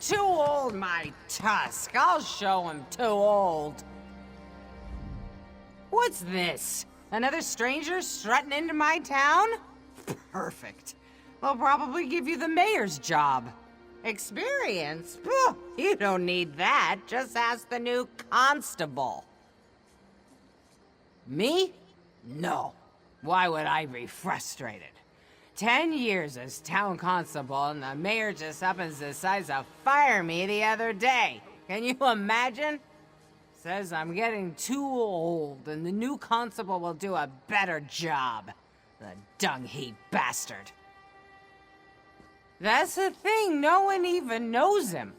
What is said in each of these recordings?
Too old, my tusk. I'll show him too old. What's this? Another stranger strutting into my town? Perfect. They'll probably give you the mayor's job. Experience? Phew, you don't need that. Just ask the new constable. Me? No. Why would I be frustrated? 10 years as town constable, and the mayor just up and decides to fire me the other day. Can you imagine? Says I'm getting too old, and the new constable will do a better job. The dung-heap bastard. That's the thing, no one even knows him.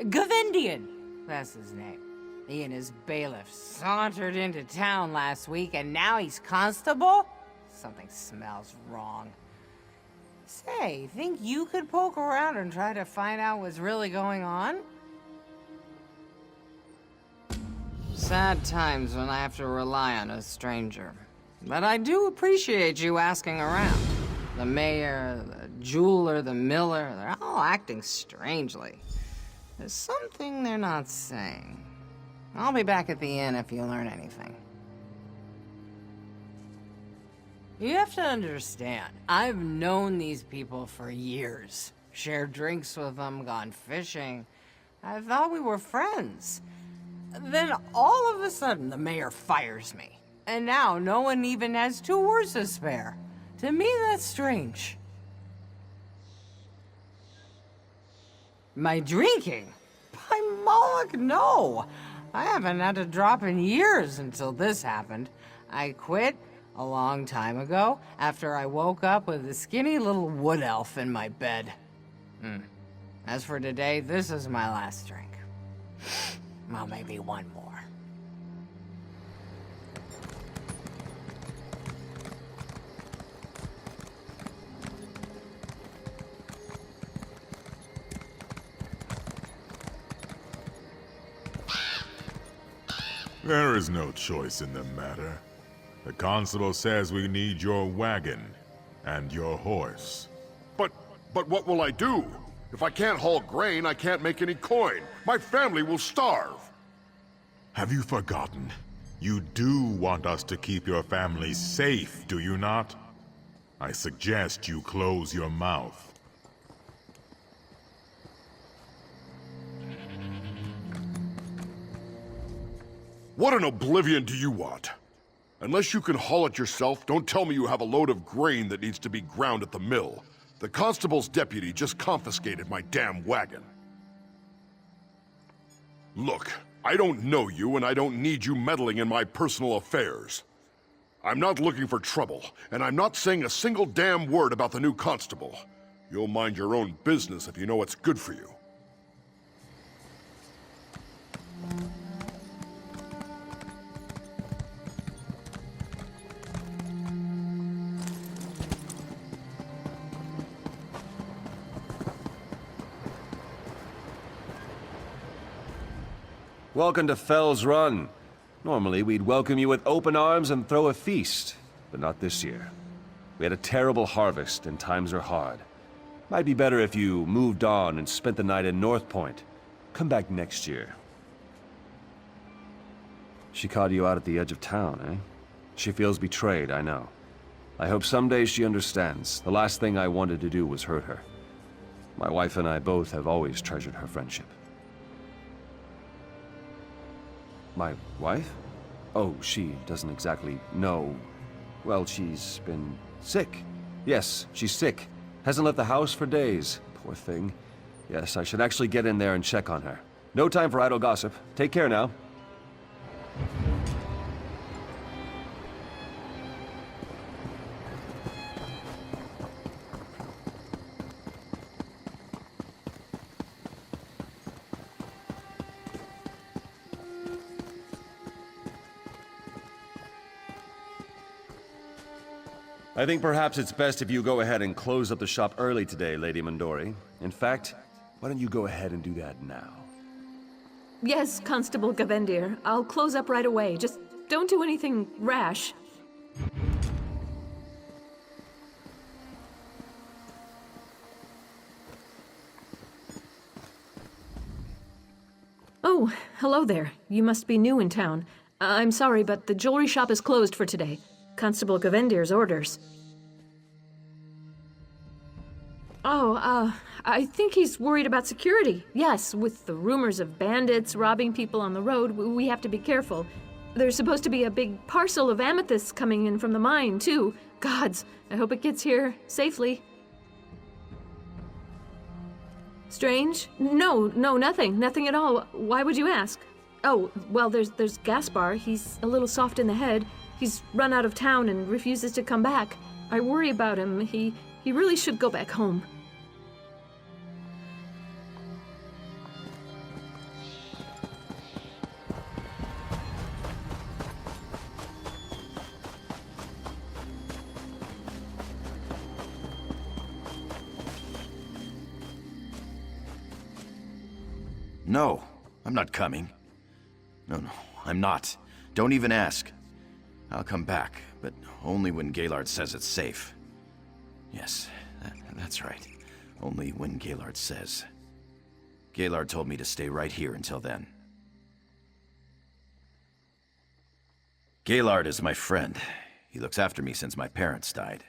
Gavendian, that's his name. He and his bailiff sauntered into town last week, and now he's constable? Something smells wrong. Say, think you could poke around and try to find out what's really going on? Sad times when I have to rely on a stranger. But I do appreciate you asking around. The mayor, the jeweler, the miller, they're all acting strangely. There's something they're not saying. I'll be back at the inn if you learn anything. You have to understand, I've known these people for years. Shared drinks with them, gone fishing. I thought we were friends. Then all of a sudden, the mayor fires me. And now no one even has 2 words to spare. To me, that's strange. My drinking? By Moloch, no! I haven't had a drop in years until this happened. I quit a long time ago, after I woke up with a skinny little wood elf in my bed. As for today, this is my last drink. Well, maybe one more. There is no choice in the matter. The constable says we need your wagon and your horse. But what will I do? If I can't haul grain, I can't make any coin. My family will starve. Have you forgotten? You do want us to keep your family safe, do you not? I suggest you close your mouth. What in oblivion do you want? Unless you can haul it yourself, don't tell me you have a load of grain that needs to be ground at the mill. The constable's deputy just confiscated my damn wagon. Look, I don't know you, and I don't need you meddling in my personal affairs. I'm not looking for trouble, and I'm not saying a single damn word about the new constable. You'll mind your own business if you know what's good for you. Welcome to Fell's Run. Normally, we'd welcome you with open arms and throw a feast, but not this year. We had a terrible harvest, and times are hard. Might be better if you moved on and spent the night in North Point. Come back next year. She caught you out at the edge of town, eh? She feels betrayed, I know. I hope someday she understands. The last thing I wanted to do was hurt her. My wife and I both have always treasured her friendship. My wife? Oh, she doesn't exactly know. Well, she's been sick. Yes, she's sick. Hasn't left the house for days. Poor thing. Yes, I should actually get in there and check on her. No time for idle gossip. Take care now. I think perhaps it's best if you go ahead and close up the shop early today, Lady Mondori. In fact, why don't you go ahead and do that now? Yes, Constable Gavendir. I'll close up right away. Just don't do anything rash. Oh, hello there. You must be new in town. I'm sorry, but the jewelry shop is closed for today. Constable Gavendir's orders. Oh, I think he's worried about security. Yes, with the rumors of bandits robbing people on the road, we have to be careful. There's supposed to be a big parcel of amethysts coming in from the mine, too. Gods, I hope it gets here safely. Strange? No, nothing. Nothing at all. Why would you ask? Oh, well, there's Gaspar. He's a little soft in the head. He's run out of town and refuses to come back. I worry about him. He really should go back home. No, I'm not coming. No, I'm not. Don't even ask. I'll come back, but only when Gaylord says it's safe. Yes, that's right. Only when Gaylord says. Gaylord told me to stay right here until then. Gaylord is my friend. He looks after me since my parents died.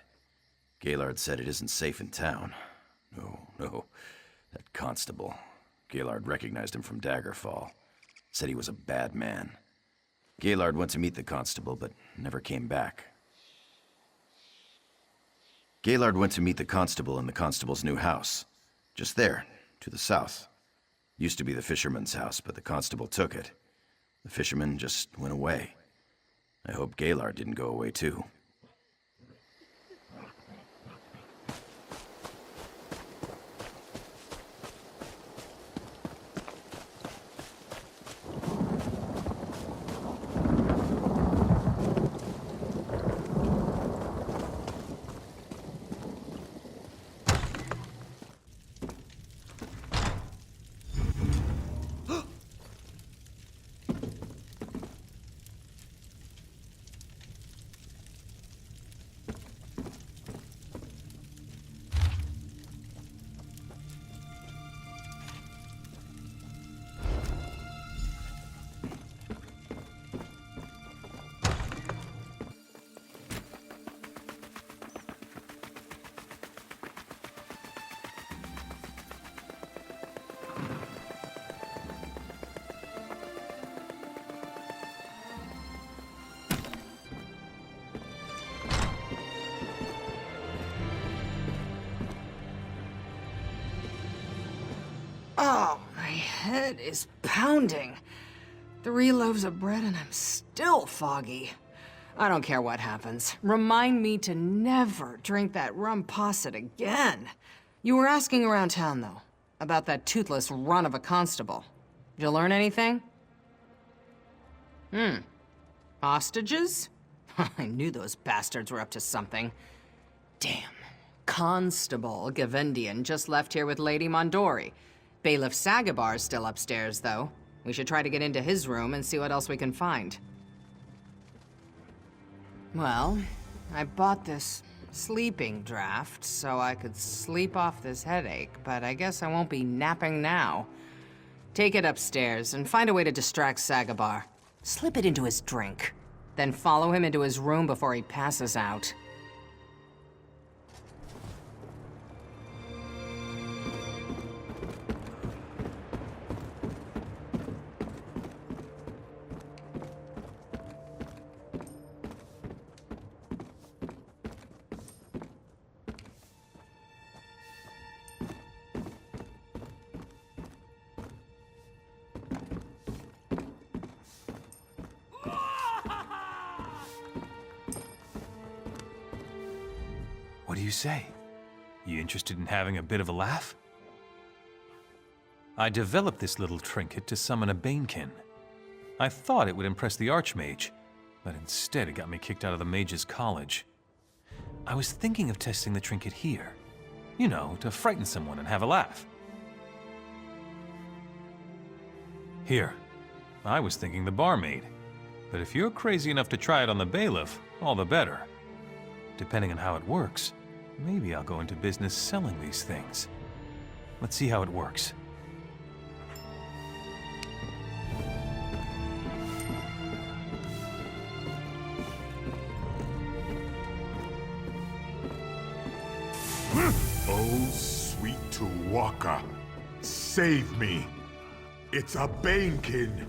Gaylord said it isn't safe in town. No. That constable. Gaylord recognized him from Daggerfall. Said he was a bad man. Gaylord went to meet the constable, but never came back. Gaylord went to meet the constable in the constable's new house. Just there, to the south. Used to be the fisherman's house, but the constable took it. The fisherman just went away. I hope Gaylord didn't go away too. Oh, my head is pounding. 3 loaves of bread and I'm still foggy. I don't care what happens. Remind me to never drink that rum posset again. You were asking around town, though, about that toothless run of a constable. Did you learn anything? Hostages? I knew those bastards were up to something. Damn. Constable Gavendian just left here with Lady Mondori. Bailiff Sagabar's still upstairs, though. We should try to get into his room and see what else we can find. Well, I bought this sleeping draft so I could sleep off this headache, but I guess I won't be napping now. Take it upstairs and find a way to distract Sagabar. Slip it into his drink. Then follow him into his room before he passes out. What do you say? You interested in having a bit of a laugh? I developed this little trinket to summon a Banekin. I thought it would impress the Archmage, but instead it got me kicked out of the Mage's College. I was thinking of testing the trinket here. You know, to frighten someone and have a laugh. Here. I was thinking the barmaid. But if you're crazy enough to try it on the bailiff, all the better. Depending on how it works, maybe I'll go into business selling these things. Let's see how it works. Oh, sweet Tuwaka, save me. It's a Banekin.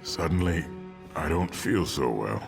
Suddenly, I don't feel so well.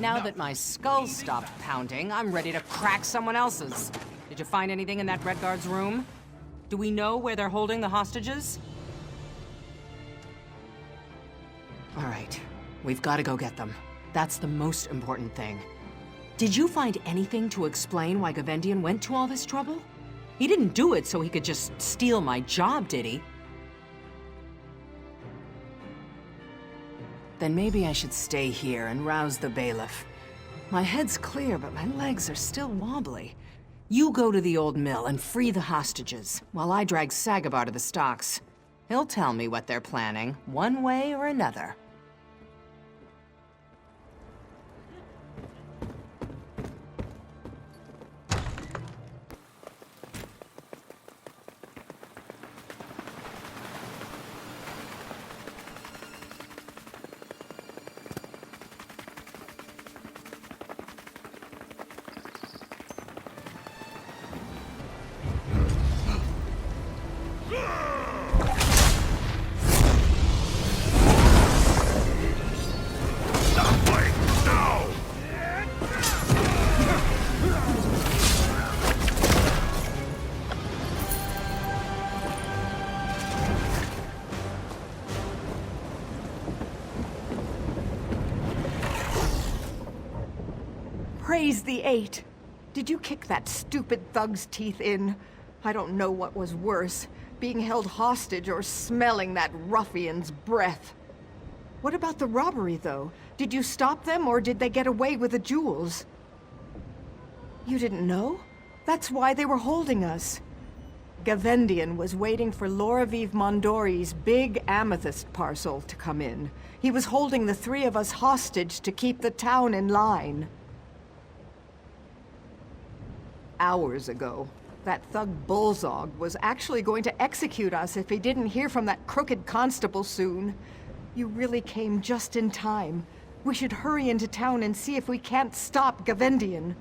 Now that my skull stopped pounding, I'm ready to crack someone else's. Did you find anything in that Red Guard's room? Do we know where they're holding the hostages? All right, we've got to go get them. That's the most important thing. Did you find anything to explain why Gavendian went to all this trouble? He didn't do it so he could just steal my job, did he? Then maybe I should stay here and rouse the bailiff. My head's clear, but my legs are still wobbly. You go to the old mill and free the hostages, while I drag Sagabar to the stocks. He'll tell me what they're planning, one way or another. Praise the Eight. Did you kick that stupid thug's teeth in? I don't know what was worse, being held hostage or smelling that ruffian's breath. What about the robbery, though? Did you stop them, or did they get away with the jewels? You didn't know? That's why they were holding us. Gavendian was waiting for Loraviv Mondori's big amethyst parcel to come in. He was holding the three of us hostage to keep the town in line. Hours ago, that thug Bullzog was actually going to execute us if he didn't hear from that crooked constable soon. You really came just in time. We should hurry into town and see if we can't stop Gavendian.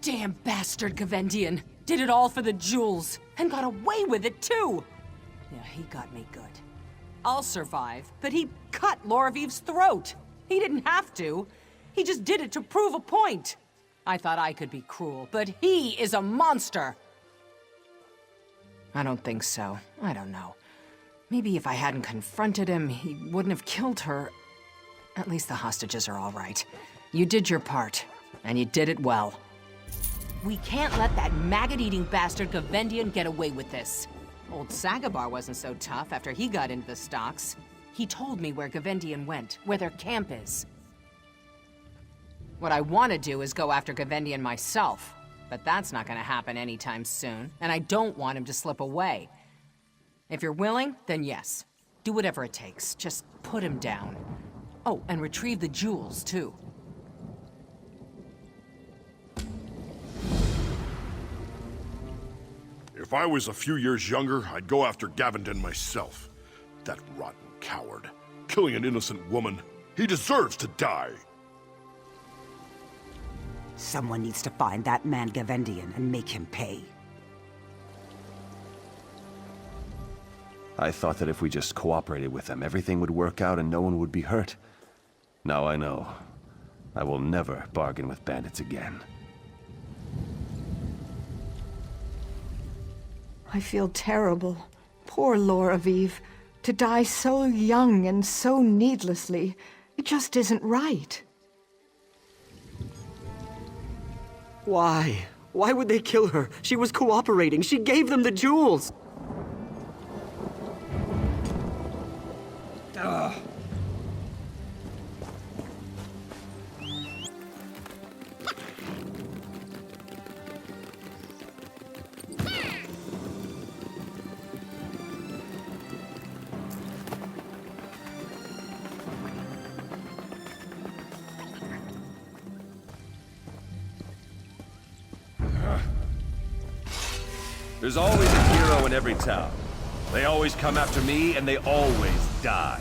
Damn bastard Gavendian! Did it all for the jewels, and got away with it too! Yeah, he got me good. I'll survive, but he cut Loraviv's throat! He didn't have to. He just did it to prove a point. I thought I could be cruel, but he is a monster! I don't think so. I don't know. Maybe if I hadn't confronted him, he wouldn't have killed her. At least the hostages are all right. You did your part, and you did it well. We can't let that maggot-eating bastard Gavendian get away with this. Old Sagabar wasn't so tough after he got into the stocks. He told me where Gavendian went, where their camp is. What I want to do is go after Gavendian myself. but that's not gonna happen anytime soon, and I don't want him to slip away. If you're willing, then yes. Do whatever it takes. Just put him down. Oh, and retrieve the jewels, too. If I was a few years younger, I'd go after Gavendon myself. That rotten coward. Killing an innocent woman. He deserves to die. Someone needs to find that man Gavendian and make him pay. I thought that if we just cooperated with them, everything would work out and no one would be hurt. Now I know. I will never bargain with bandits again. I feel terrible. Poor Lorravive. To die so young and so needlessly. It just isn't right. Why? Why would they kill her? She was cooperating. She gave them the jewels. There's always a hero in every town. They always come after me, and they always die.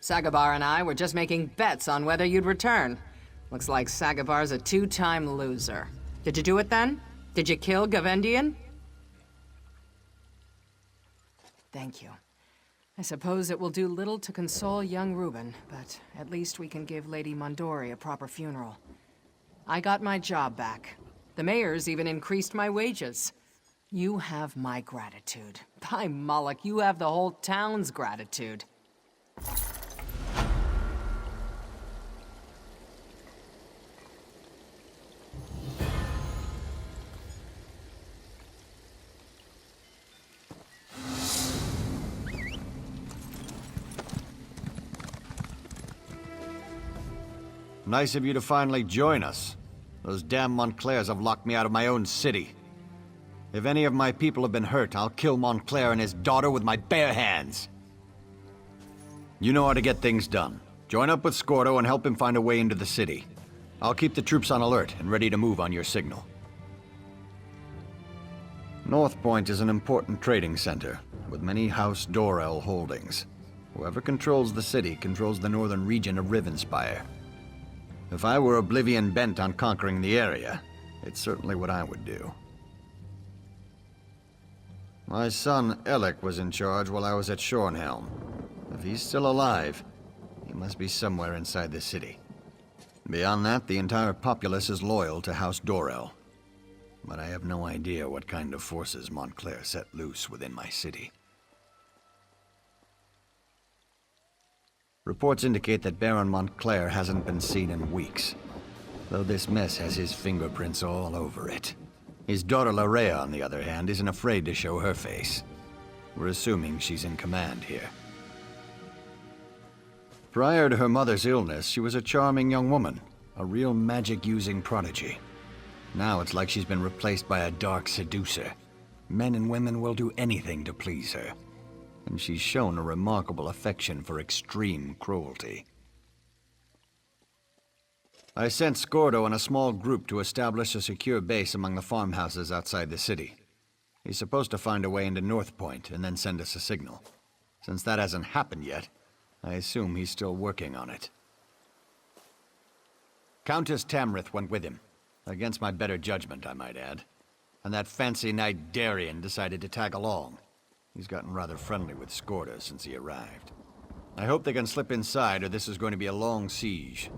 Sagabar and I were just making bets on whether you'd return. Looks like Sagabar's a two-time loser. Did you do it then? Did you kill Gavendian? Thank you. I suppose it will do little to console young Reuben, but at least we can give Lady Mondori a proper funeral. I got my job back. The mayor's even increased my wages. You have my gratitude. By Moloch, you have the whole town's gratitude. Nice of you to finally join us. Those damn Montclairs have locked me out of my own city. If any of my people have been hurt, I'll kill Montclair and his daughter with my bare hands. You know how to get things done. Join up with Scordo and help him find a way into the city. I'll keep the troops on alert and ready to move on your signal. North Point is an important trading center, with many House Dorel holdings. Whoever controls the city controls the northern region of Rivenspire. If I were Oblivion bent on conquering the area, it's certainly what I would do. My son, Elec, was in charge while I was at Shornhelm. If he's still alive, he must be somewhere inside the city. Beyond that, the entire populace is loyal to House Dorel. But I have no idea what kind of forces Montclair set loose within my city. Reports indicate that Baron Montclair hasn't been seen in weeks, though this mess has his fingerprints all over it. His daughter Lleraya, on the other hand, isn't afraid to show her face. We're assuming she's in command here. Prior to her mother's illness, she was a charming young woman, a real magic-using prodigy. Now it's like she's been replaced by a dark seducer. Men and women will do anything to please her. And she's shown a remarkable affection for extreme cruelty. I sent Scordo and a small group to establish a secure base among the farmhouses outside the city. He's supposed to find a way into North Point and then send us a signal. Since that hasn't happened yet, I assume he's still working on it. Countess Tamrith went with him. Against my better judgment, I might add. And that fancy knight Darien decided to tag along. He's gotten rather friendly with Skorda since he arrived. I hope they can slip inside, or this is going to be a long siege.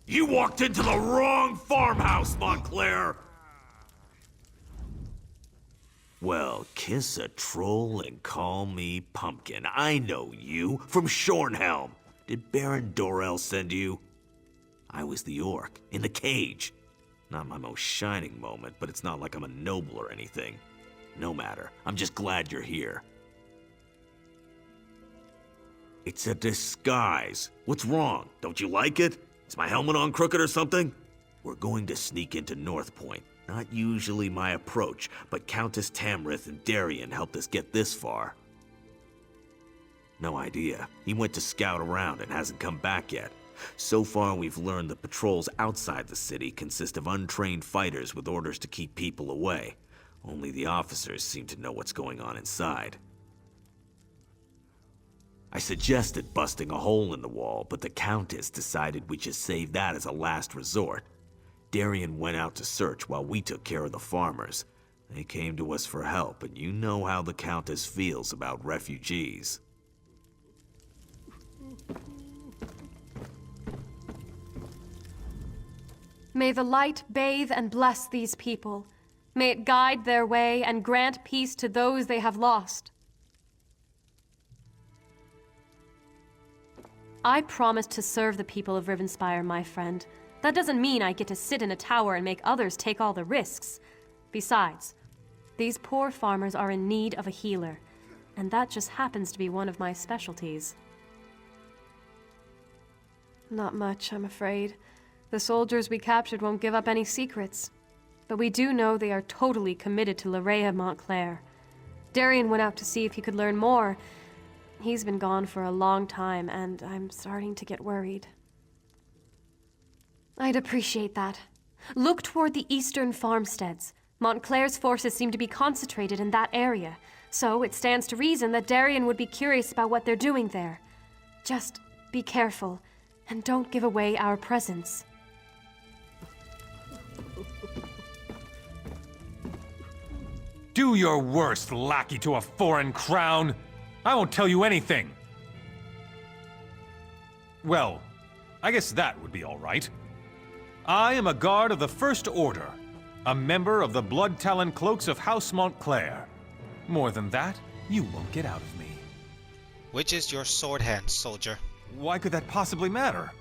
You walked into the wrong farmhouse, Montclair! Well, kiss a troll and call me Pumpkin. I know you, from Shornhelm. Did Baron Dorell send you? I was the orc, in the cage. Not my most shining moment, but it's not like I'm a noble or anything. No matter, I'm just glad you're here. It's a disguise. What's wrong? Don't you like it? Is my helmet on crooked or something? We're going to sneak into North Point. Not usually my approach, but Countess Tamrith and Darien helped us get this far. No idea. He went to scout around and hasn't come back yet. So far, we've learned the patrols outside the city consist of untrained fighters with orders to keep people away. Only the officers seem to know what's going on inside. I suggested busting a hole in the wall, but the Countess decided we should save that as a last resort. Darien went out to search while we took care of the farmers. They came to us for help, and you know how the Countess feels about refugees. May the light bathe and bless these people. May it guide their way and grant peace to those they have lost. I promise to serve the people of Rivenspire, my friend. That doesn't mean I get to sit in a tower and make others take all the risks. Besides, these poor farmers are in need of a healer, and that just happens to be one of my specialties. Not much, I'm afraid. The soldiers we captured won't give up any secrets. But we do know they are totally committed to Lleraya Montclair. Darien went out to see if he could learn more. He's been gone for a long time, and I'm starting to get worried. I'd appreciate that. Look toward the eastern farmsteads. Montclair's forces seem to be concentrated in that area, so it stands to reason that Darien would be curious about what they're doing there. Just be careful, and don't give away our presence. Do your worst, lackey to a foreign crown! I won't tell you anything! Well, I guess that would be all right. I am a guard of the First Order, a member of the Blood Talon Cloaks of House Montclair. More than that, you won't get out of me. Which is your sword hand, soldier? Why could that possibly matter?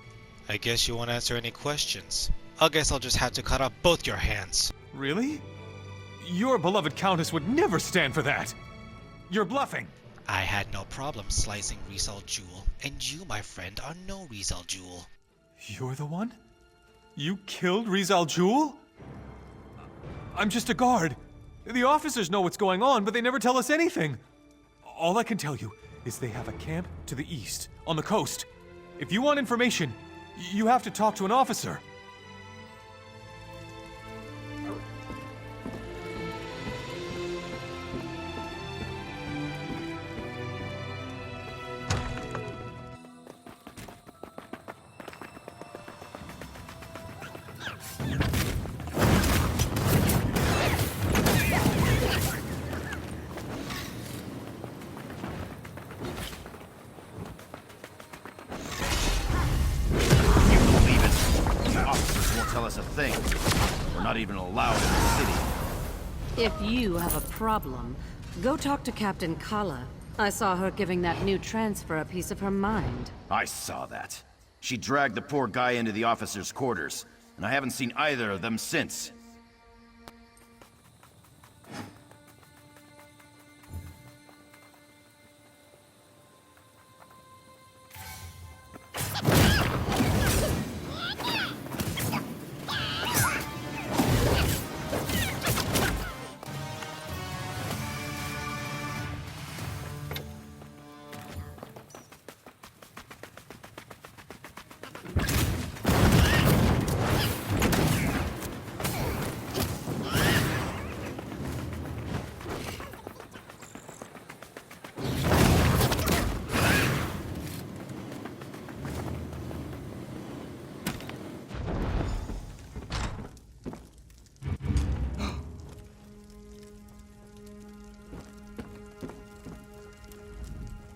I guess you won't answer any questions. I guess I'll just have to cut off both your hands. Really? Your beloved Countess would never stand for that! You're bluffing! I had no problem slicing Rizal Jewel, and you, my friend, are no Rizal Jewel. You're the one? You killed Rizal Jewel? I'm just a guard. The officers know what's going on, but they never tell us anything. All I can tell you is they have a camp to the east, on the coast. If you want information, you have to talk to an officer. Tell us a thing. We're not even allowed in the city. If you have a problem, go talk to Captain Kala. I saw her giving that new transfer a piece of her mind. I saw that. She dragged the poor guy into the officers' quarters, and I haven't seen either of them since.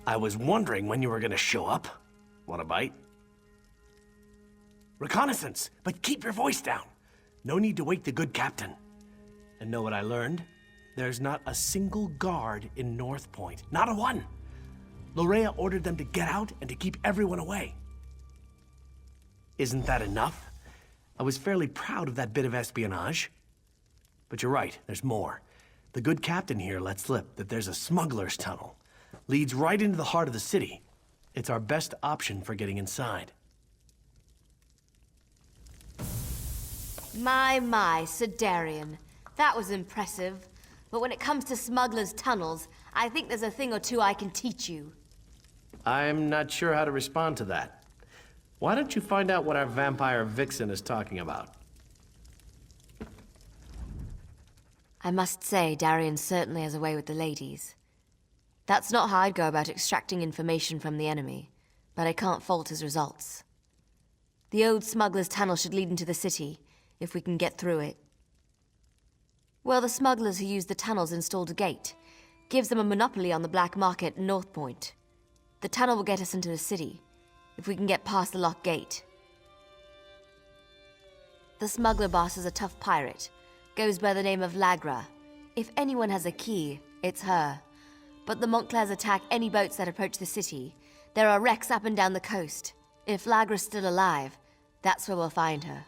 I was wondering when you were gonna show up. Want a bite? Reconnaissance, but keep your voice down. No need to wake the good captain. And know what I learned? There's not a single guard in North Point. Not a one. Lleraya ordered them to get out and to keep everyone away. Isn't that enough? I was fairly proud of that bit of espionage. But you're right, there's more. The good captain here let slip that there's a smuggler's tunnel. Leads right into the heart of the city. It's our best option for getting inside. My, Sir Darian. That was impressive. But when it comes to smugglers' tunnels, I think there's a thing or two I can teach you. I'm not sure how to respond to that. Why don't you find out what our vampire vixen is talking about? I must say, Darian certainly has a way with the ladies. That's not how I'd go about extracting information from the enemy, but I can't fault his results. The old smuggler's tunnel should lead into the city, if we can get through it. Well, the smugglers who use the tunnels installed a gate. Gives them a monopoly on the black market in North Point. The tunnel will get us into the city, if we can get past the locked gate. The smuggler boss is a tough pirate. Goes by the name of Lagra. If anyone has a key, it's her. But the Montclairs attack any boats that approach the city. There are wrecks up and down the coast. If Lagra's still alive, that's where we'll find her.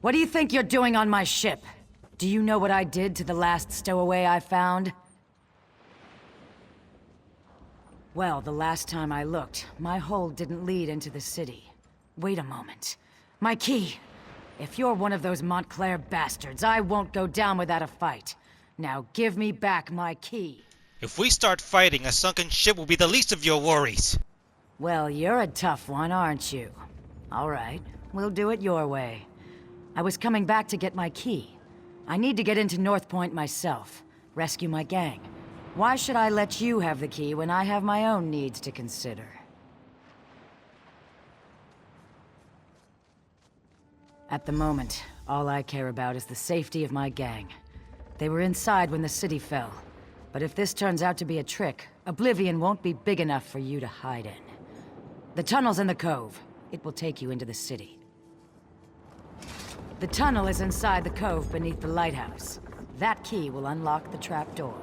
What do you think you're doing on my ship? Do you know what I did to the last stowaway I found? Well, the last time I looked, my hold didn't lead into the city. Wait a moment. My key! If you're one of those Montclair bastards, I won't go down without a fight. Now give me back my key. If we start fighting, a sunken ship will be the least of your worries. Well, you're a tough one, aren't you? All right, we'll do it your way. I was coming back to get my key. I need to get into North Point myself, rescue my gang. Why should I let you have the key when I have my own needs to consider? At the moment, all I care about is the safety of my gang. They were inside when the city fell. But if this turns out to be a trick, Oblivion won't be big enough for you to hide in. The tunnel's in the cove. It will take you into the city. The tunnel is inside the cove beneath the lighthouse. That key will unlock the trapdoor.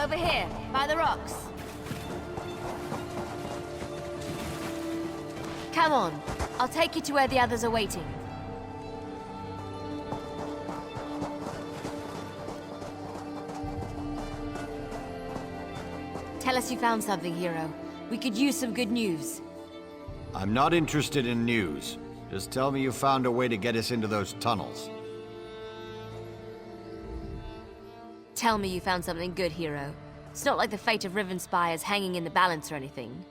Over here, by the rocks. Come on, I'll take you to where the others are waiting. Tell us you found something, hero. We could use some good news. I'm not interested in news. Just tell me you found a way to get us into those tunnels. Tell me you found something good, hero. It's not like the fate of Rivenspire is hanging in the balance or anything.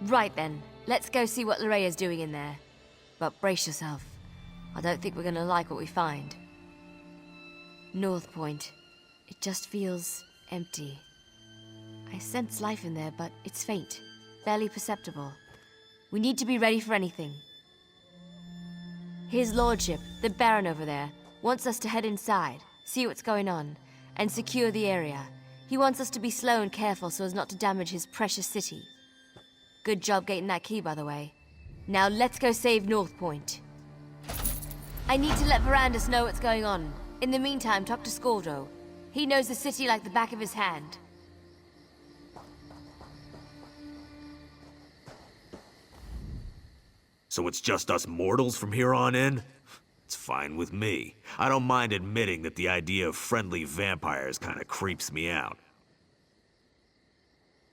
Right then, let's go see what Lleraya's doing in there. But brace yourself. I don't think we're gonna like what we find. North Point. It just feels empty. I sense life in there, but it's faint, barely perceptible. We need to be ready for anything. His lordship, the Baron over there, wants us to head inside, see what's going on, and secure the area. He wants us to be slow and careful so as not to damage his precious city. Good job getting that key, by the way. Now let's go save North Point. I need to let Verandus know what's going on. In the meantime, talk to Scordo. He knows the city like the back of his hand. So it's just us mortals from here on in? It's fine with me. I don't mind admitting that the idea of friendly vampires kinda creeps me out.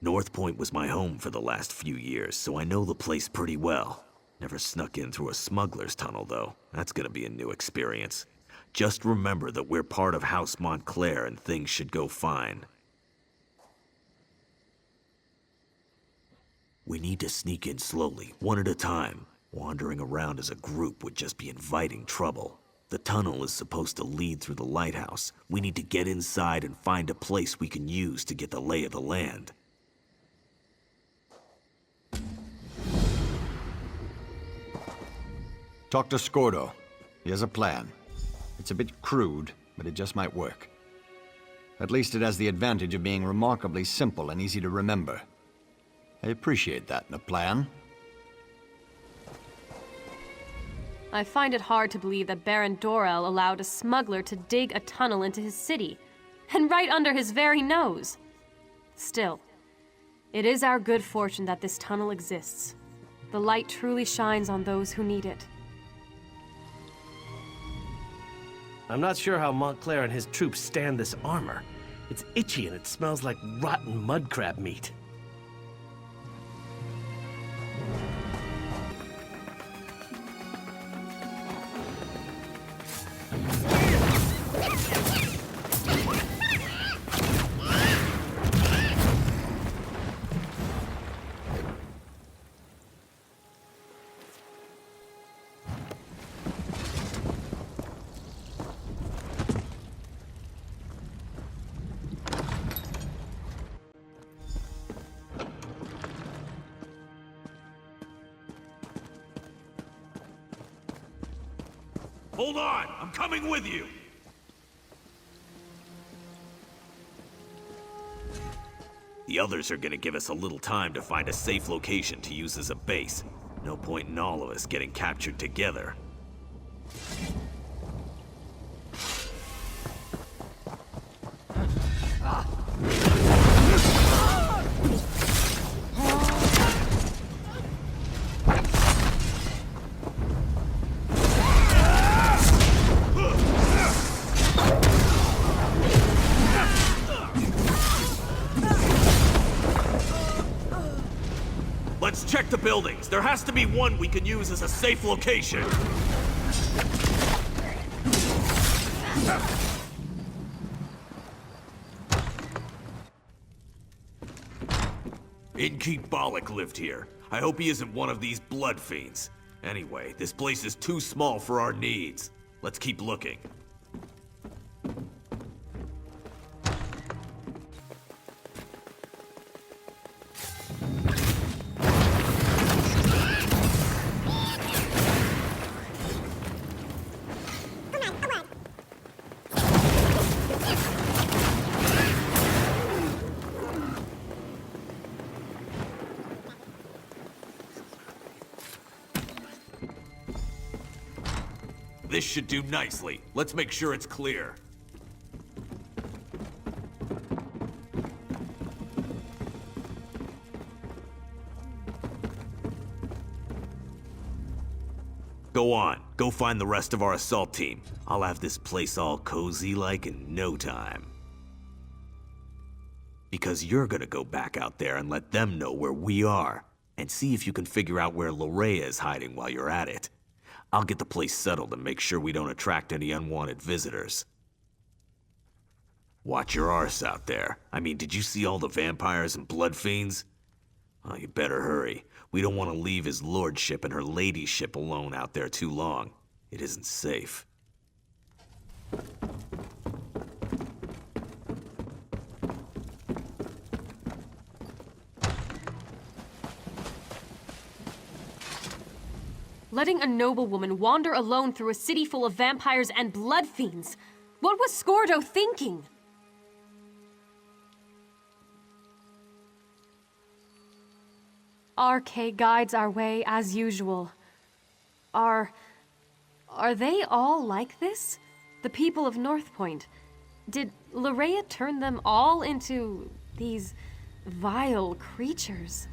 North Point was my home for the last few years, so I know the place pretty well. Never snuck in through a smuggler's tunnel, though. That's gonna be a new experience. Just remember that we're part of House Montclair and things should go fine. We need to sneak in slowly, one at a time. Wandering around as a group would just be inviting trouble. The tunnel is supposed to lead through the lighthouse. We need to get inside and find a place we can use to get the lay of the land. Talk to Scordo. He has a plan. It's a bit crude, but it just might work. At least it has the advantage of being remarkably simple and easy to remember. I appreciate that in a plan. I find it hard to believe that Baron Dorel allowed a smuggler to dig a tunnel into his city, and right under his very nose. Still, it is our good fortune that this tunnel exists. The light truly shines on those who need it. I'm not sure how Montclair and his troops stand this armor. It's itchy and it smells like rotten mud crab meat. Hold on! I'm coming with you! The others are gonna give us a little time to find a safe location to use as a base. No point in all of us getting captured together. Let's check the buildings. There has to be one we can use as a safe location. Innkeep Bollock lived here. I hope he isn't one of these blood fiends. Anyway, this place is too small for our needs. Let's keep looking. This should do nicely. Let's make sure it's clear. Go on. Go find the rest of our assault team. I'll have this place all cozy-like in no time. Because you're gonna go back out there and let them know where we are. And see if you can figure out where Lleraya is hiding while you're at it. I'll get the place settled and make sure we don't attract any unwanted visitors. Watch your arse out there. I mean, did you see all the vampires and blood fiends? Oh, you better hurry. We don't want to leave his lordship and her ladyship alone out there too long. It isn't safe. Letting a noblewoman wander alone through a city full of vampires and blood fiends. What was Scordo thinking? RK guides our way as usual. Are they all like this? The people of North Point? Did Lleraya turn them all into these vile creatures?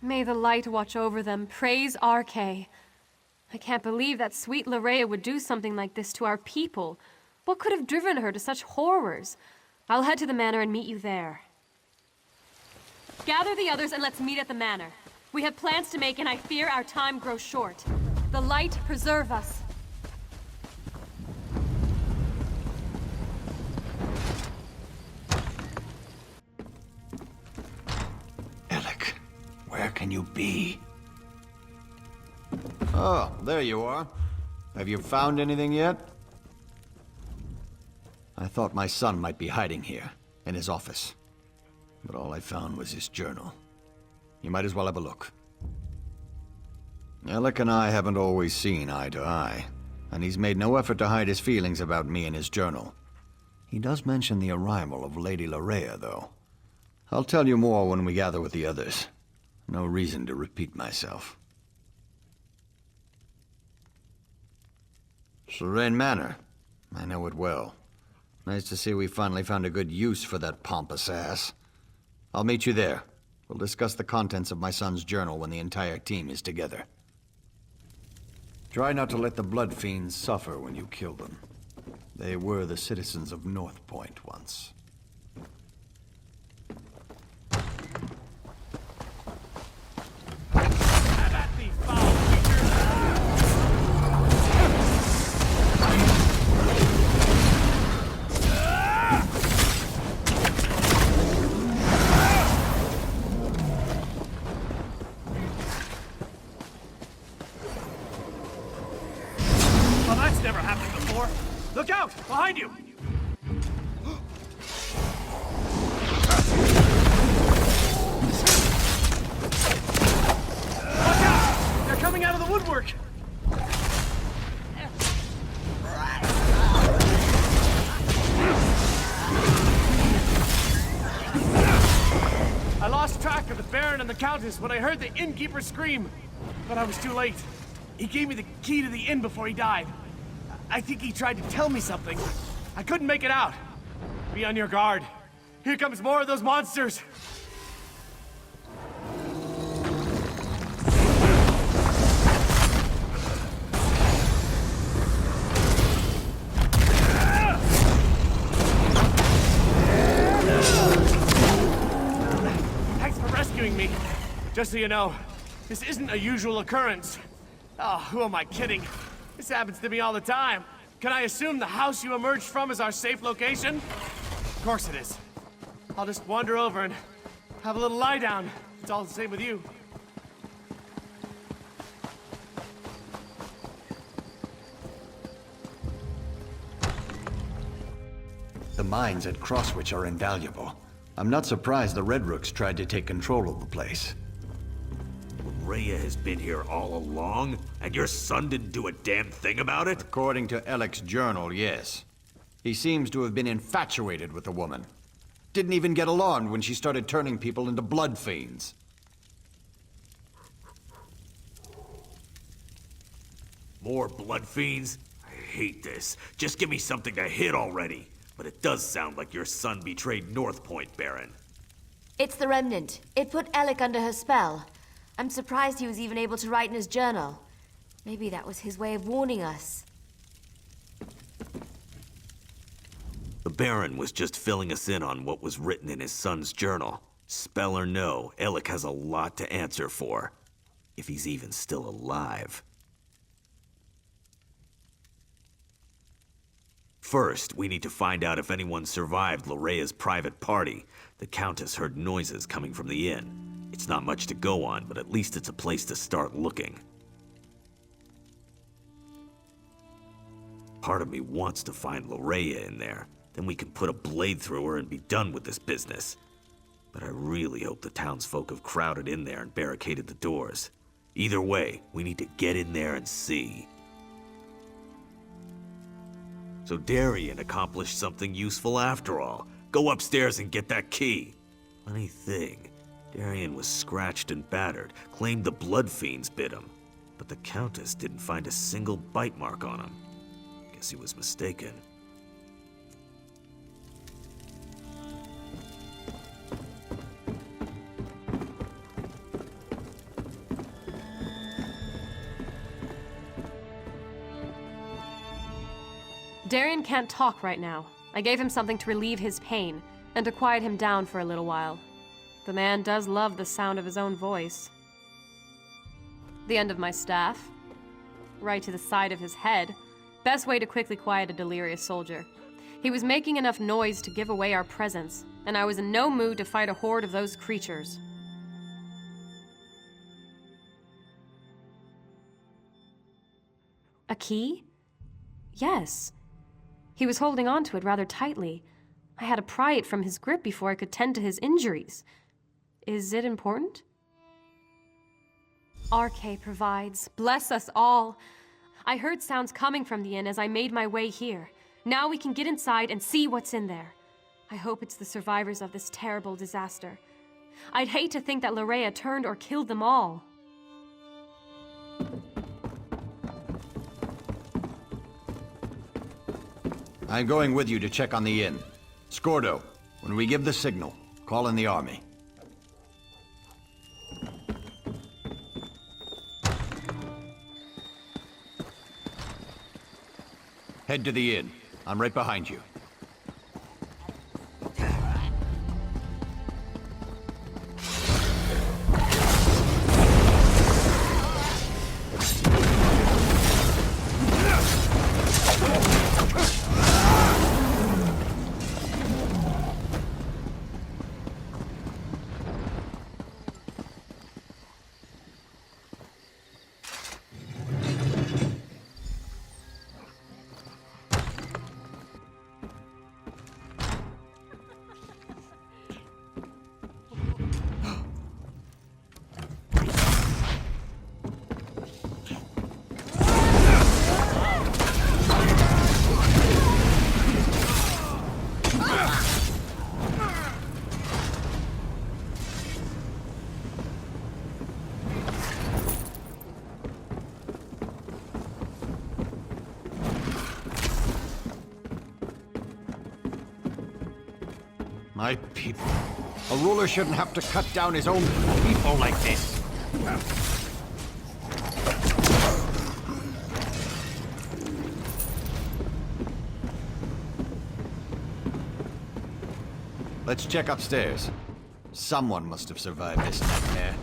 May the light watch over them. Praise RK. I can't believe that sweet Lleraya would do something like this to our people. What could have driven her to such horrors? I'll head to the manor and meet you there. Gather the others and let's meet at the manor. We have plans to make and I fear our time grows short. The light preserve us. Alec, where can you be? Oh, there you are. Have you found anything yet? I thought my son might be hiding here, in his office. But all I found was his journal. You might as well have a look. Alec and I haven't always seen eye to eye, and he's made no effort to hide his feelings about me in his journal. He does mention the arrival of Lady Lleraya, though. I'll tell you more when we gather with the others. No reason to repeat myself. Serene Manor. I know it well. Nice to see we finally found a good use for that pompous ass. I'll meet you there. We'll discuss the contents of my son's journal when the entire team is together. Try not to let the Blood Fiends suffer when you kill them. They were the citizens of North Point once. Look out! Behind you! Watch out! They're coming out of the woodwork! I lost track of the Baron and the Countess when I heard the innkeeper scream, but I was too late. He gave me the key to the inn before he died. I think he tried to tell me something. I couldn't make it out. Be on your guard. Here comes more of those monsters. Thanks for rescuing me. Just so you know, this isn't a usual occurrence. Oh, who am I kidding? This happens to me all the time. Can I assume the house you emerged from is our safe location? Of course it is. I'll just wander over and have a little lie down. It's all the same with you. The mines at Crosswich are invaluable. I'm not surprised the Red Rooks tried to take control of the place. Lleraya has been here all along, and your son didn't do a damn thing about it? According to Alec's journal, yes. He seems to have been infatuated with the woman. Didn't even get alarmed when she started turning people into blood fiends. More blood fiends? I hate this. Just give me something to hit already. But it does sound like your son betrayed North Point, Baron. It's the Remnant. It put Alec under her spell. I'm surprised he was even able to write in his journal. Maybe that was his way of warning us. The Baron was just filling us in on what was written in his son's journal. Spell or no, Alec has a lot to answer for. If he's even still alive. First, we need to find out if anyone survived Lleraya's private party. The Countess heard noises coming from the inn. It's not much to go on, but at least it's a place to start looking. Part of me wants to find Lleraya in there. Then we can put a blade through her and be done with this business. But I really hope the townsfolk have crowded in there and barricaded the doors. Either way, we need to get in there and see. So Darien accomplished something useful after all. Go upstairs and get that key. Funny thing, Darien was scratched and battered, claimed the blood fiends bit him. But the Countess didn't find a single bite mark on him. Guess he was mistaken. Darien can't talk right now. I gave him something to relieve his pain, and to quiet him down for a little while. The man does love the sound of his own voice. The end of my staff. Right to the side of his head. Best way to quickly quiet a delirious soldier. He was making enough noise to give away our presence, and I was in no mood to fight a horde of those creatures. A key? Yes. He was holding on to it rather tightly. I had to pry it from his grip before I could tend to his injuries. Is it important? RK provides. Bless us all. I heard sounds coming from the inn as I made my way here. Now we can get inside and see what's in there. I hope it's the survivors of this terrible disaster. I'd hate to think that Lleraya turned or killed them all. I'm going with you to check on the inn. Scordo, when we give the signal, call in the army. Head to the inn. I'm right behind you. My people. A ruler shouldn't have to cut down his own people like this. Let's check upstairs. Someone must have survived this nightmare.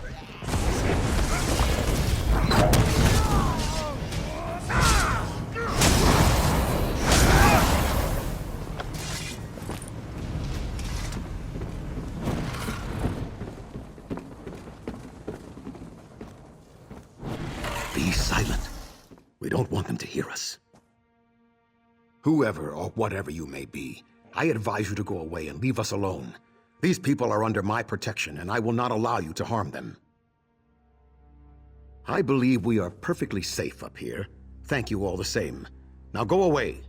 Be silent. We don't want them to hear us. Whoever or whatever you may be, I advise you to go away and leave us alone. These people are under my protection, and I will not allow you to harm them. I believe we are perfectly safe up here. Thank you all the same. Now go away.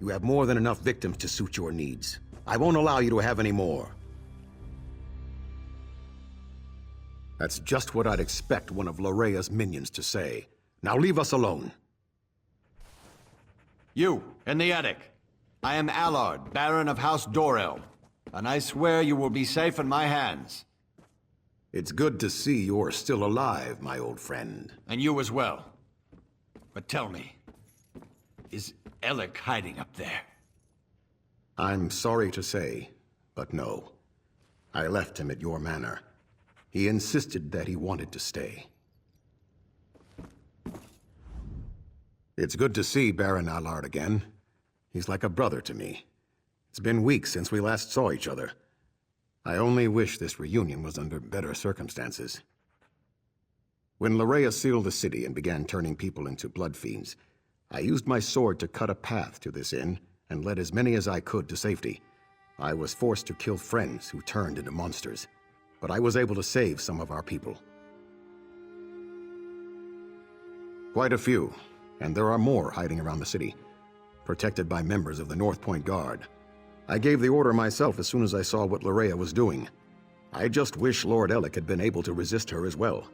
You have more than enough victims to suit your needs. I won't allow you to have any more. That's just what I'd expect one of Lleraya's minions to say. Now leave us alone. You, in the attic. I am Allard, Baron of House Dorel, and I swear you will be safe in my hands. It's good to see you're still alive, my old friend. And you as well. But tell me, is Alec hiding up there? I'm sorry to say, but no. I left him at your manor. He insisted that he wanted to stay. It's good to see Baron Allard again. He's like a brother to me. It's been weeks since we last saw each other. I only wish this reunion was under better circumstances. When Lleraya sealed the city and began turning people into blood fiends, I used my sword to cut a path to this inn and led as many as I could to safety. I was forced to kill friends who turned into monsters, but I was able to save some of our people. Quite a few, and there are more hiding around the city, protected by members of the North Point Guard. I gave the order myself as soon as I saw what Lleraya was doing. I just wish Lord Ellic had been able to resist her as well.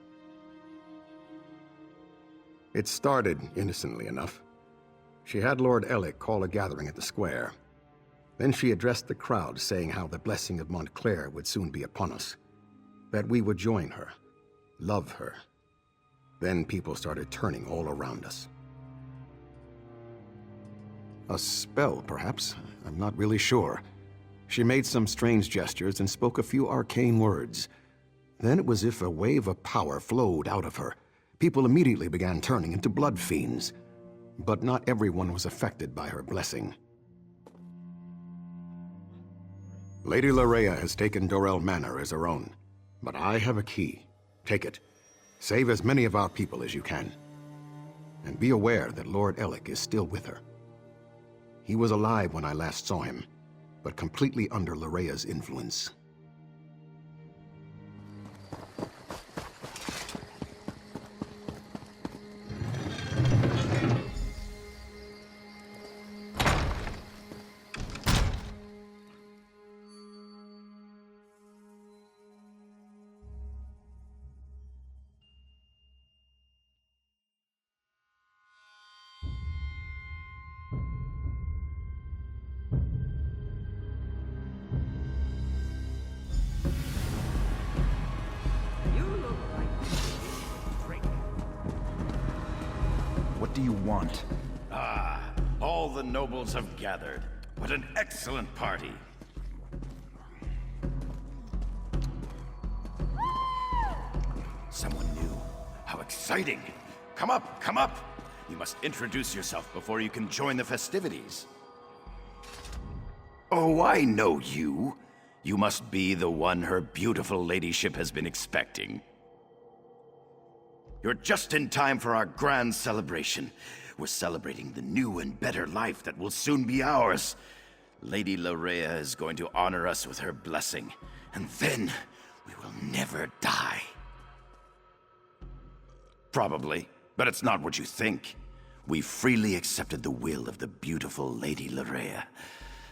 It started innocently enough. She had Lord Ellic call a gathering at the square. Then she addressed the crowd, saying how the blessing of Montclair would soon be upon us. That we would join her, love her. Then people started turning all around us. A spell, perhaps? I'm not really sure. She made some strange gestures and spoke a few arcane words. Then it was as if a wave of power flowed out of her. People immediately began turning into blood fiends. But not everyone was affected by her blessing. Lady Lleraya has taken Dorel Manor as her own. But I have a key. Take it. Save as many of our people as you can. And be aware that Lord Ellic is still with her. He was alive when I last saw him, but completely under Lleraya's influence. What do you want? Ah, all the nobles have gathered. What an excellent party. Someone new. How exciting. Come up, come up. You must introduce yourself before you can join the festivities. Oh, I know you. You must be the one her beautiful ladyship has been expecting. You're just in time for our grand celebration. We're celebrating the new and better life that will soon be ours. Lady Lleraya is going to honor us with her blessing, and then we will never die. Probably, but it's not what you think. We freely accepted the will of the beautiful Lady Lleraya.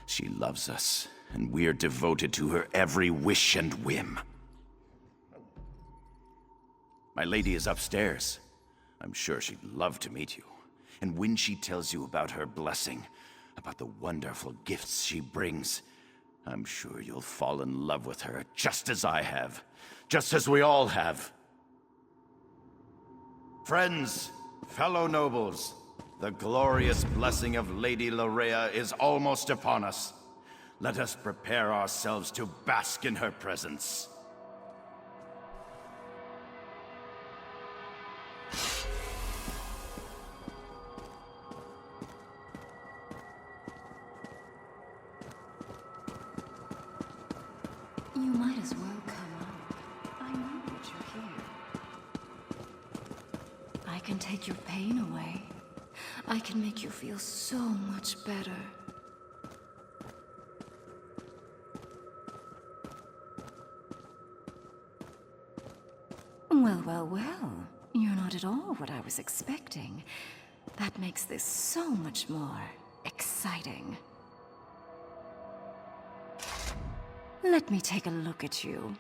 She loves us, and we're devoted to her every wish and whim. My lady is upstairs. I'm sure she'd love to meet you. And when she tells you about her blessing, about the wonderful gifts she brings, I'm sure you'll fall in love with her just as I have. Just as we all have. Friends, fellow nobles, the glorious blessing of Lady Lleraya is almost upon us. Let us prepare ourselves to bask in her presence. You might as well come up. I know that you're here. I can take your pain away. I can make you feel so much better. Well, well, well. You're not at all what I was expecting. That makes this so much more exciting. Let me take a look at you.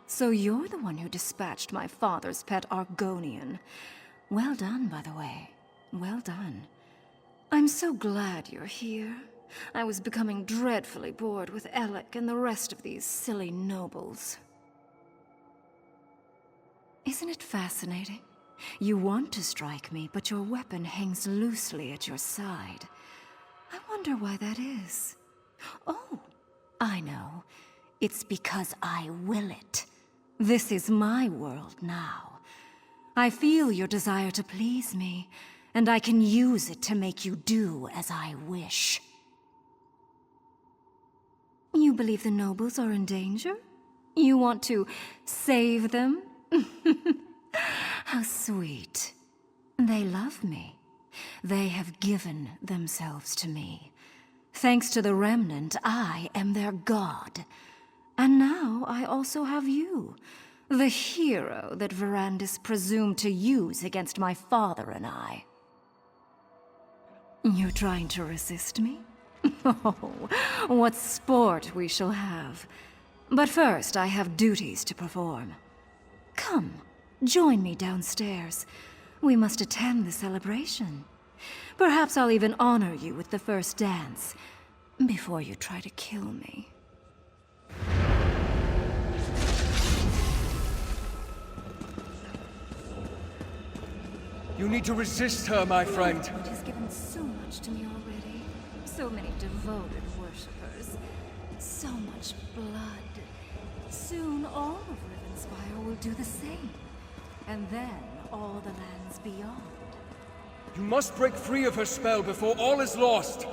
So you're the one who dispatched my father's pet Argonian. Well done, by the way. Well done. I'm so glad you're here. I was becoming dreadfully bored with Ellic and the rest of these silly nobles. Isn't it fascinating? You want to strike me, but your weapon hangs loosely at your side. I wonder why that is. Oh, I know. It's because I will it. This is my world now. I feel your desire to please me, and I can use it to make you do as I wish. You believe the nobles are in danger? You want to save them? How sweet. They love me. They have given themselves to me. Thanks to the Remnant, I am their god. And now I also have you, the hero that Verandis presumed to use against my father and I. You're trying to resist me? Oh, what sport we shall have. But first, I have duties to perform. Come, join me downstairs. We must attend the celebration. Perhaps I'll even honor you with the first dance, before you try to kill me. You need to resist her, my friend. It has given so much to me already. So many devoted worshippers. So much blood. Soon all of Rivenspire will do the same. And then all the lands beyond. You must break free of her spell before all is lost.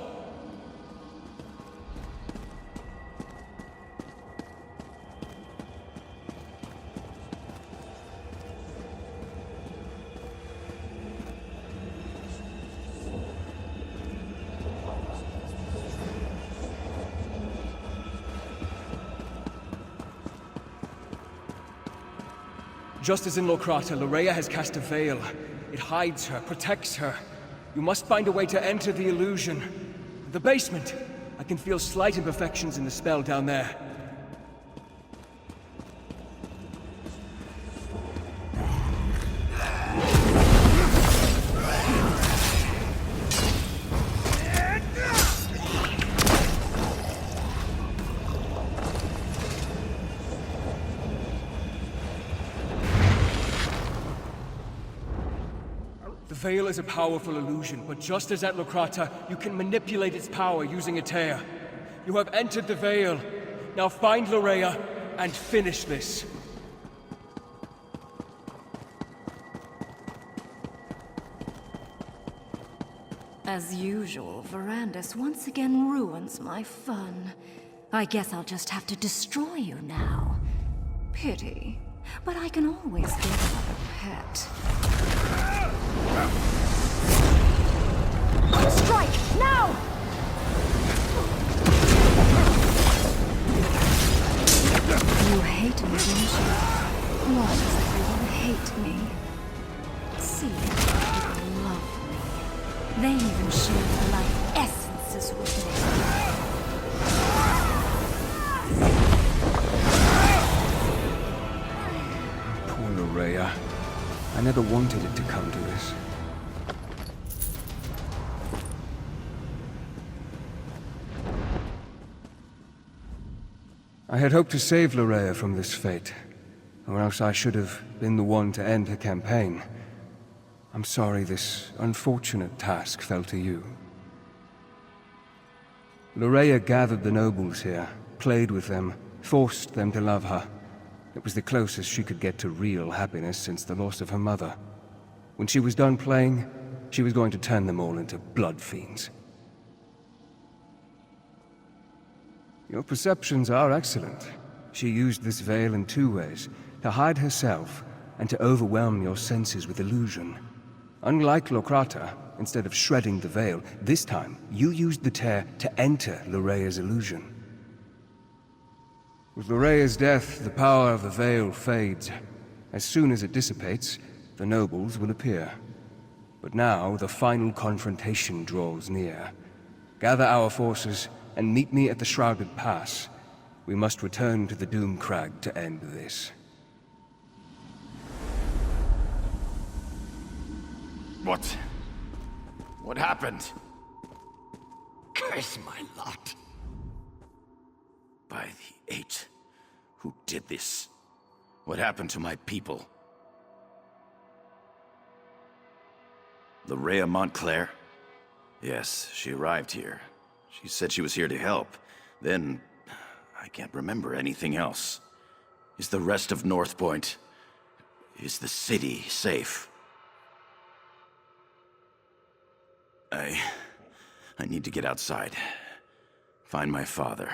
Just as in Locrata, Lleraya has cast a veil. It hides her, protects her. You must find a way to enter the illusion. The basement! I can feel slight imperfections in the spell down there. The veil is a powerful illusion, but just as at Locrata, you can manipulate its power using a tear. You have entered the veil. Now find Lleraya and finish this. As usual, Verandis once again ruins my fun. I guess I'll just have to destroy you now. Pity. But I can always get another pet. Strike! Now! You hate me, don't you? Why does everyone hate me? See how people love me. They even share their life essences with me. Poor Lleraya. I never wanted it to come to this. I had hoped to save Lleraya from this fate, or else I should have been the one to end her campaign. I'm sorry this unfortunate task fell to you. Lleraya gathered the nobles here, played with them, forced them to love her. It was the closest she could get to real happiness since the loss of her mother. When she was done playing, she was going to turn them all into blood fiends. Your perceptions are excellent. She used this veil in two ways, to hide herself and to overwhelm your senses with illusion. Unlike Locrata, instead of shredding the veil, this time you used the tear to enter Lleraya's illusion. With Lleraya's death, the power of the veil fades. As soon as it dissipates, the nobles will appear. But now the final confrontation draws near. Gather our forces and meet me at the Shrouded Pass. We must return to the Doom Crag to end this. What happened? Curse my lot. By the Eight. Who did this? What happened to my people? Lleraya Montclair? Yes, she arrived here. She said she was here to help. Then, I can't remember anything else. Is the rest of North Point... is the city safe? I need to get outside. Find my father.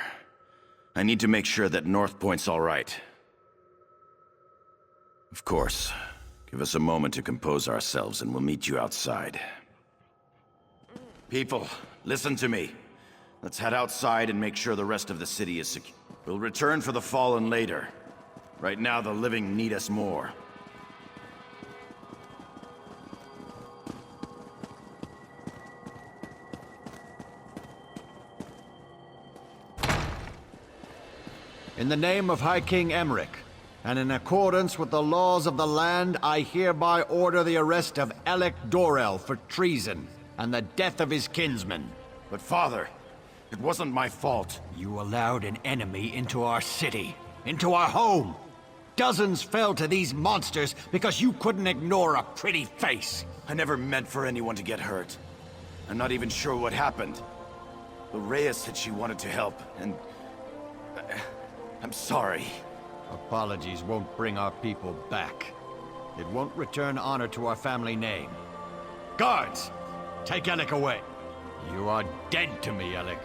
I need to make sure that North Point's all right. Of course. Give us a moment to compose ourselves and we'll meet you outside. People, listen to me. Let's head outside and make sure the rest of the city is secure. We'll return for the fallen later. Right now, the living need us more. In the name of High King Emmerich, and in accordance with the laws of the land, I hereby order the arrest of Alec Dorel for treason and the death of his kinsman. But father, it wasn't my fault. You allowed an enemy into our city, into our home. Dozens fell to these monsters because you couldn't ignore a pretty face. I never meant for anyone to get hurt. I'm not even sure what happened. Lleraya said she wanted to help, and... I'm sorry. Apologies won't bring our people back. It won't return honor to our family name. Guards! Take Alec away. You are dead to me, Alec.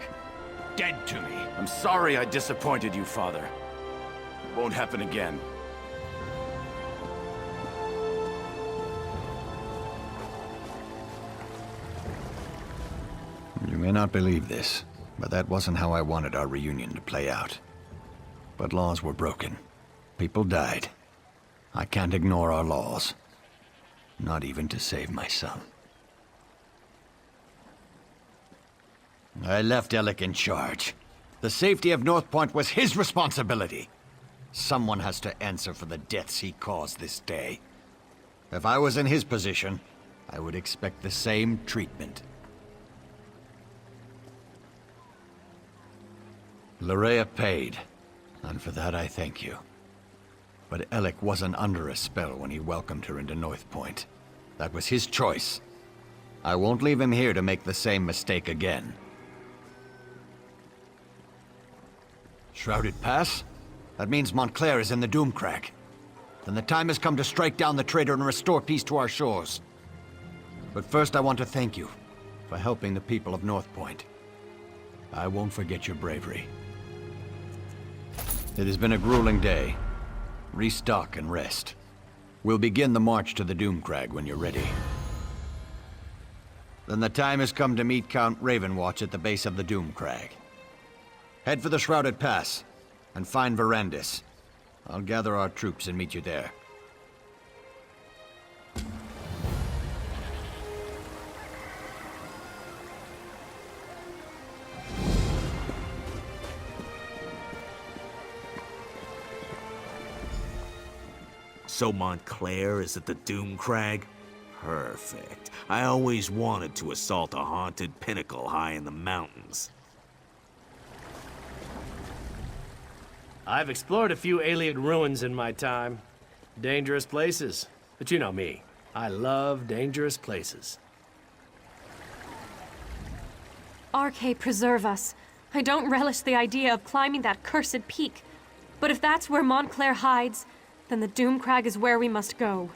Dead to me. I'm sorry I disappointed you, father. It won't happen again. You may not believe this, but that wasn't how I wanted our reunion to play out. But laws were broken. People died. I can't ignore our laws. Not even to save my son. I left Alec in charge. The safety of North Point was his responsibility. Someone has to answer for the deaths he caused this day. If I was in his position, I would expect the same treatment. Lleraya paid, and for that I thank you. But Alec wasn't under a spell when he welcomed her into North Point. That was his choice. I won't leave him here to make the same mistake again. Shrouded Pass? That means Montclair is in the Doomcrag. Then the time has come to strike down the traitor and restore peace to our shores. But first I want to thank you for helping the people of North Point. I won't forget your bravery. It has been a grueling day. Restock and rest. We'll begin the march to the Doomcrag when you're ready. Then the time has come to meet Count Ravenwatch at the base of the Doomcrag. Head for the Shrouded Pass, and find Verandis. I'll gather our troops and meet you there. So Montclair is at the Doomcrag? Perfect. I always wanted to assault a haunted pinnacle high in the mountains. I've explored a few alien ruins in my time. Dangerous places. But you know me. I love dangerous places. Arche, preserve us. I don't relish the idea of climbing that cursed peak. But if that's where Montclair hides, then the Doomcrag is where we must go.